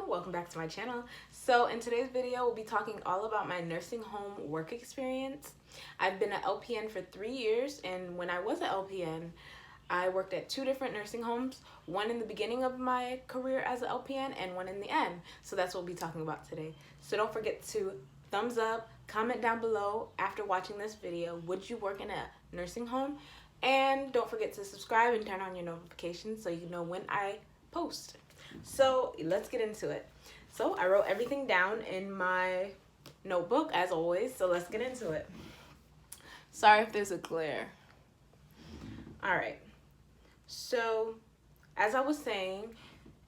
welcome back to my channel. So in today's video, we'll be talking all about my nursing home work experience. I've been an LPN for 3 years, and when I was an LPN, I worked at 2 different nursing homes, one in the beginning of my career as an LPN and one in the end. So that's what we'll be talking about today. So don't forget to thumbs up, comment down below after watching this video, would you work in a nursing home? And don't forget to subscribe and turn on your notifications so you know when I post. So let's get into it. So I wrote everything down in my notebook as always, so let's get into it. Sorry if there's a glare. Alright, so as I was saying,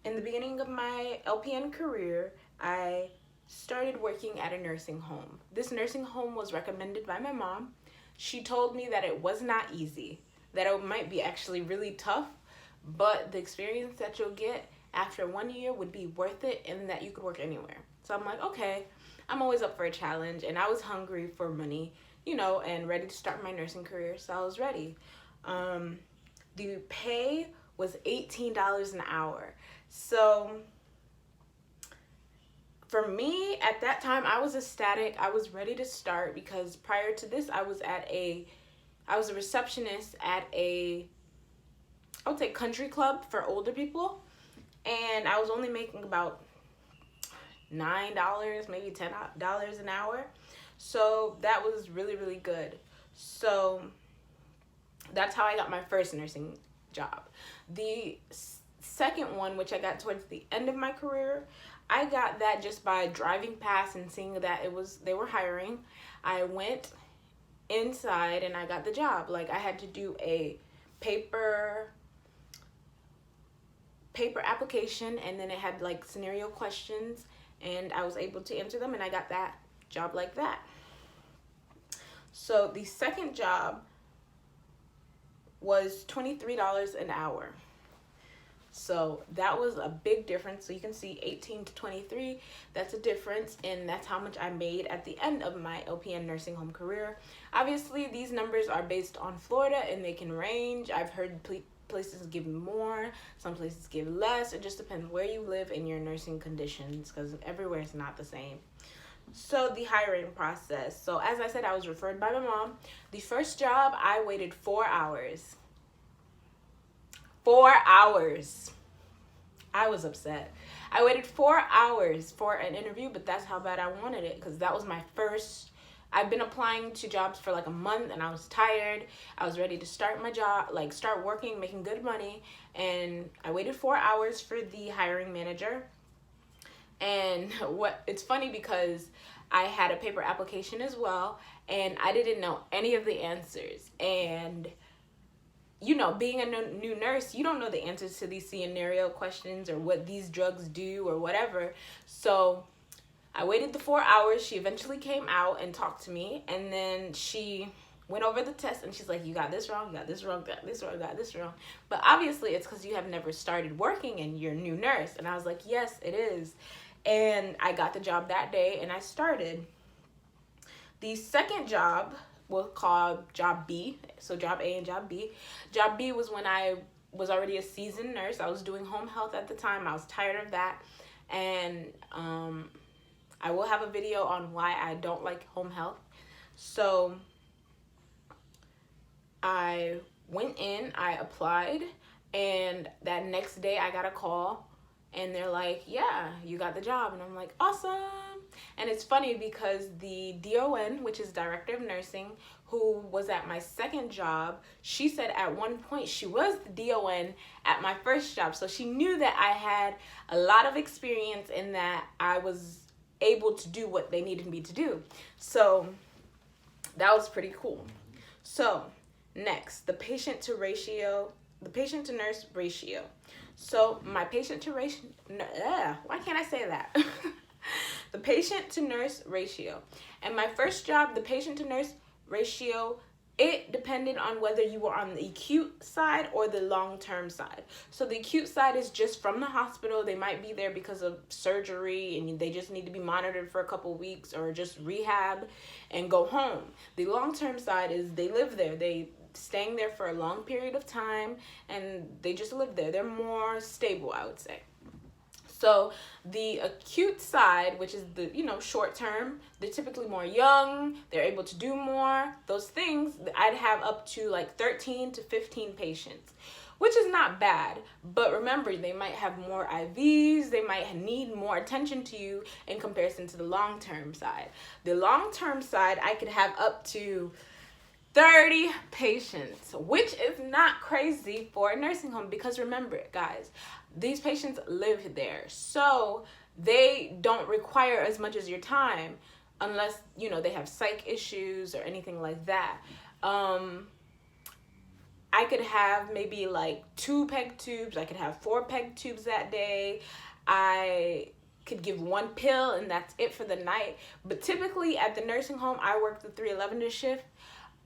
in the beginning of my LPN career, I started working at a nursing home. This nursing home was recommended by my mom. She told me that it was not easy, that it might be actually really tough, but the experience that you'll get after 1 year would be worth it and that you could work anywhere. So I'm like, okay, I'm always up for a challenge, and I was hungry for money, you know, and ready to start my nursing career, so I was ready. The pay was $18 an hour. So for me, at that time, I was ecstatic. I was ready to start because prior to this, I was a receptionist at I would say country club for older people, and I was only making about $9, maybe $10 an hour. So that was really, really good. So that's how I got my first nursing job. The second one, which I got towards the end of my career, I got that just by driving past and seeing that they were hiring. I went inside and I got the job. Like, I had to do a paper application, and then it had like scenario questions, and I was able to answer them, and I got that job like that. So the second job was $23 an hour. So that was a big difference. So you can see 18 to 23, that's a difference, and that's how much I made at the end of my LPN nursing home career. Obviously, these numbers are based on Florida, and they can range. I've heard places give more, some places give less. It just depends where you live and your nursing conditions, because everywhere is not the same. So the hiring process. So as I said, I was referred by my mom. The first job, I waited 4 hours. 4 hours. I was upset. I waited 4 hours for an interview, but that's how bad I wanted it, because that was my first. I've been applying to jobs for like a month, and I was tired. I was ready to start my job, like start working, making good money, and I waited 4 hours for the hiring manager. And it's funny because I had a paper application as well, and I didn't know any of the answers. And you know, being a new nurse, you don't know the answers to these scenario questions or what these drugs do or whatever. So I waited the 4 hours. She eventually came out and talked to me, and then she went over the test, and she's like, you got this wrong, you got this wrong, got this wrong, got this wrong. But obviously it's because you have never started working and you're a new nurse. And I was like, yes, it is. And I got the job that day, and I started. The second job was called Job B. So Job A and Job B. Job B was when I was already a seasoned nurse. I was doing home health at the time. I was tired of that. And I will have a video on why I don't like home health. So I went in, I applied, and that next day I got a call, and they're like, yeah, you got the job. And I'm like, awesome. And it's funny because the DON, which is Director of Nursing, who was at my second job, she said at one point she was the DON at my first job. So she knew that I had a lot of experience and that I was able to do what they needed me to do. So that was pretty cool. So next, the patient to nurse ratio. So my patient to ratio, why can't I say that? The patient to nurse ratio. And my first job, the patient to nurse ratio, it depended on whether you were on the acute side or the long-term side. So the acute side is just from the hospital. They might be there because of surgery and they just need to be monitored for a couple weeks or just rehab and go home. The long-term side is they live there. They staying there for a long period of time, and they just live there. They're more stable, I would say. So the acute side, which is the, short term, they're typically more young, they're able to do more. Those things, I'd have up to like 13 to 15 patients, which is not bad. But remember, they might have more IVs, they might need more attention to you in comparison to the long-term side. The long-term side, I could have up to 30 patients, which is not crazy for a nursing home, because remember, guys, these patients live there, so they don't require as much as your time unless, they have psych issues or anything like that. I could have maybe like 2 peg tubes. I could have 4 peg tubes that day. I could give 1 pill and that's it for the night. But typically at the nursing home, I worked the 3-11 shift.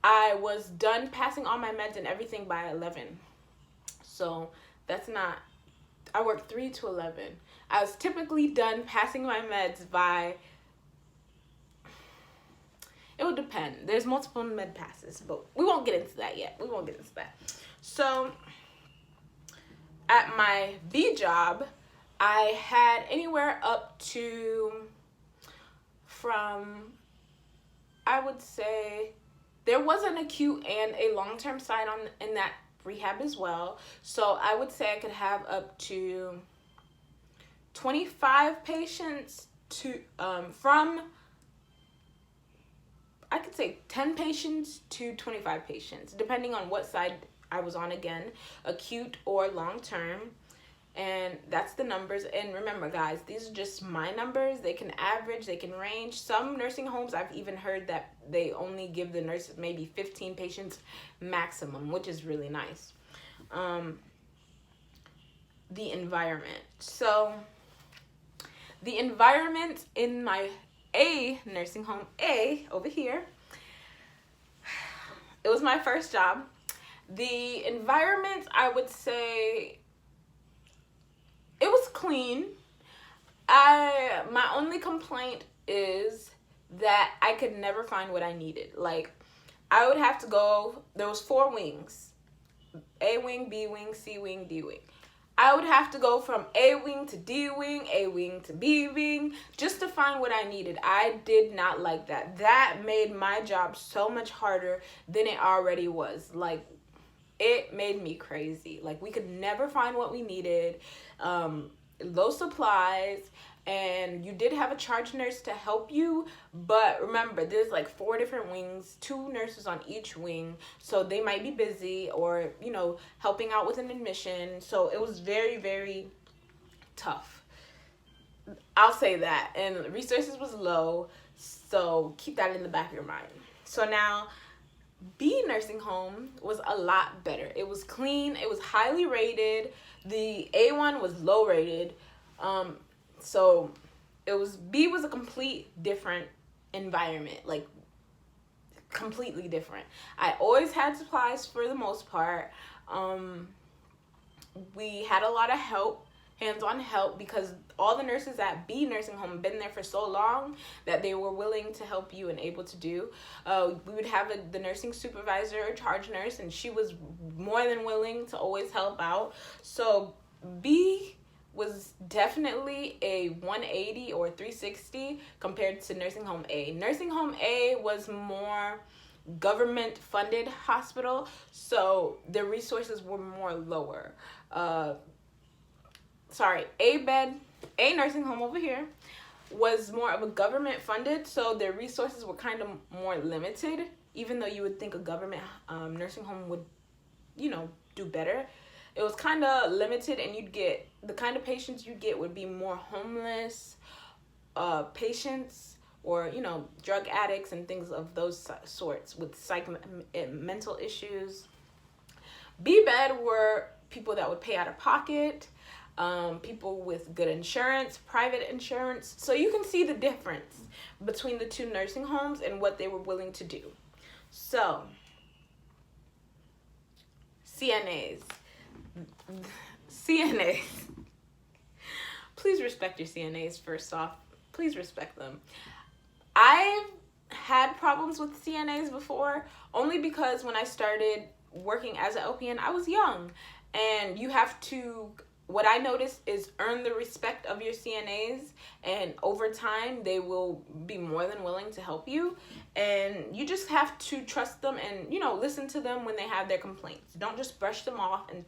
I was done passing all my meds and everything by 11. So that's not, I worked 3 to 11. I was typically done passing my meds by, it would depend. There's multiple med passes, but we won't get into that yet. So at my B job, I had anywhere up to from, I would say, there was an acute and a long-term side in that rehab as well. So I would say I could have up to 25 patients to from, I could say 10 patients to 25 patients, depending on what side I was on again, acute or long-term. And that's the numbers. And remember, guys, these are just my numbers. They can average, they can range. Some nursing homes, I've even heard that they only give the nurses maybe 15 patients maximum, which is really nice. The environment. So the environment in my A nursing home, A over here, it was my first job. The environment, I would say, it was clean. My only complaint is that I could never find what I needed. Like, I would have to go, there was 4 wings. A wing, B wing, C wing, D wing. I would have to go from A wing to D wing, A wing to B wing, just to find what I needed. I did not like that. That made my job so much harder than it already was. Like, it made me crazy. Like, we could never find what we needed. Low supplies, and you did have a charge nurse to help you, but remember, there's like 4 different wings, 2 nurses on each wing, so they might be busy or, helping out with an admission. So it was very, very tough. I'll say that. And resources was low, so keep that in the back of your mind. So now, B nursing home was a lot better. It was clean. It was highly rated. The A one was low rated. So it was, B was a complete different environment, like completely different. I always had supplies for the most part. We had a lot of help, hands-on help, because all the nurses at B nursing home been there for so long that they were willing to help you and able to do. We would have the nursing supervisor or charge nurse, and she was more than willing to always help out. So B was definitely a 180 or 360 compared to nursing home A. Nursing home A was more government funded hospital, so the resources were more lower. A nursing home over here was more of a government funded, so their resources were kind of more limited, even though you would think a government nursing home would, do better. It was kind of limited, and you'd get, the kind of patients you'd get would be more homeless patients, or, drug addicts and things of those sorts with mental issues. B bed were people that would pay out of pocket, people with good insurance, private insurance. So you can see the difference between the 2 nursing homes and what they were willing to do. So, CNAs. Please respect your CNAs first off. Please respect them. I've had problems with CNAs before, only because when I started working as an LPN, I was young, and you have to what I notice is earn the respect of your CNAs, and over time they will be more than willing to help you. And you just have to trust them and, listen to them when they have their complaints. Don't just brush them off and,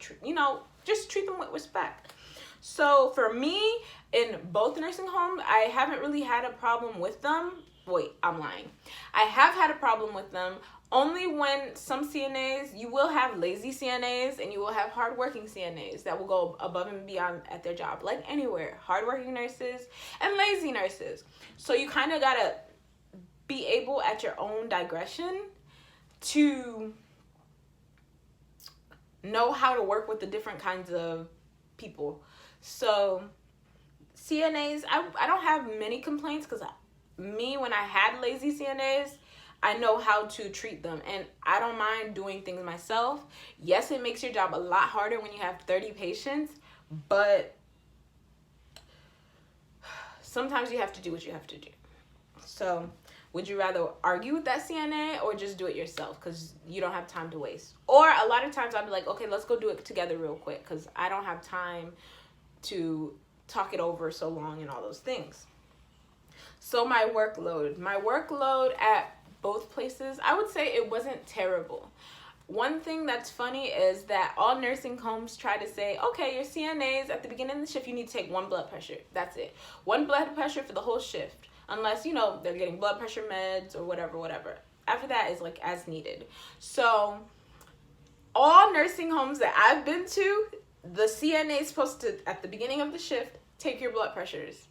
just treat them with respect. So for me, in both nursing homes, I haven't really had a problem with them. Wait, I'm lying. I have had a problem with them only when some CNAs, you will have lazy CNAs and you will have hardworking CNAs that will go above and beyond at their job, like anywhere. Hardworking nurses and lazy nurses. So you kind of got to be able at your own digression to know how to work with the different kinds of people. So CNAs, I don't have many complaints because when I had lazy CNAs, I know how to treat them, and I don't mind doing things myself. Yes, it makes your job a lot harder when you have 30 patients, but sometimes you have to do what you have to do. So would you rather argue with that CNA or just do it yourself because you don't have time to waste? Or a lot of times I'll be like, okay, let's go do it together real quick because I don't have time to talk it over so long and all those things. So my workload at both places, I would say it wasn't terrible. One thing that's funny is that all nursing homes try to say, okay, your CNAs at the beginning of the shift, you need to take one blood pressure. That's it. One blood pressure for the whole shift. Unless, they're getting blood pressure meds or whatever. After that is like as needed. So all nursing homes that I've been to, the CNA is supposed to, at the beginning of the shift, take your blood pressures.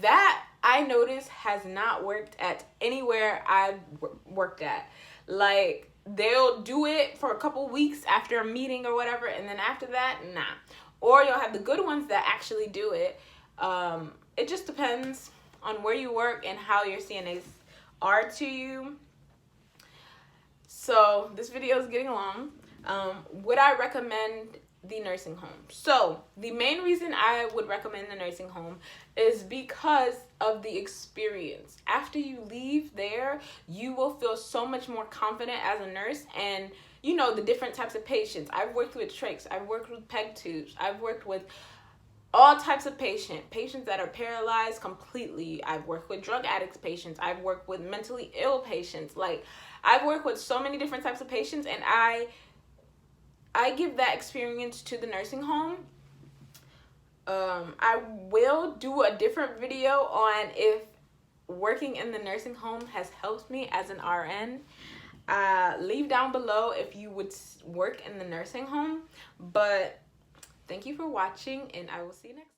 That I noticed has not worked at anywhere I've worked at. Like, they'll do it for a couple weeks after a meeting or whatever, and then after that, nah. Or you'll have the good ones that actually do it. It just depends on where you work and how your CNAs are to you. So this video is getting long. Would I recommend the nursing home? So the main reason I would recommend the nursing home is because of the experience. After you leave there, you will feel so much more confident as a nurse, and the different types of patients. I've worked with trachs, I've worked with peg tubes, I've worked with all types of patients that are paralyzed completely. I've worked with drug addicts patients, I've worked with mentally ill patients. Like, I've worked with so many different types of patients, and I give that experience to the nursing home. I will do a different video on if working in the nursing home has helped me as an RN. Leave down below if you would work in the nursing home. But thank you for watching, and I will see you next time.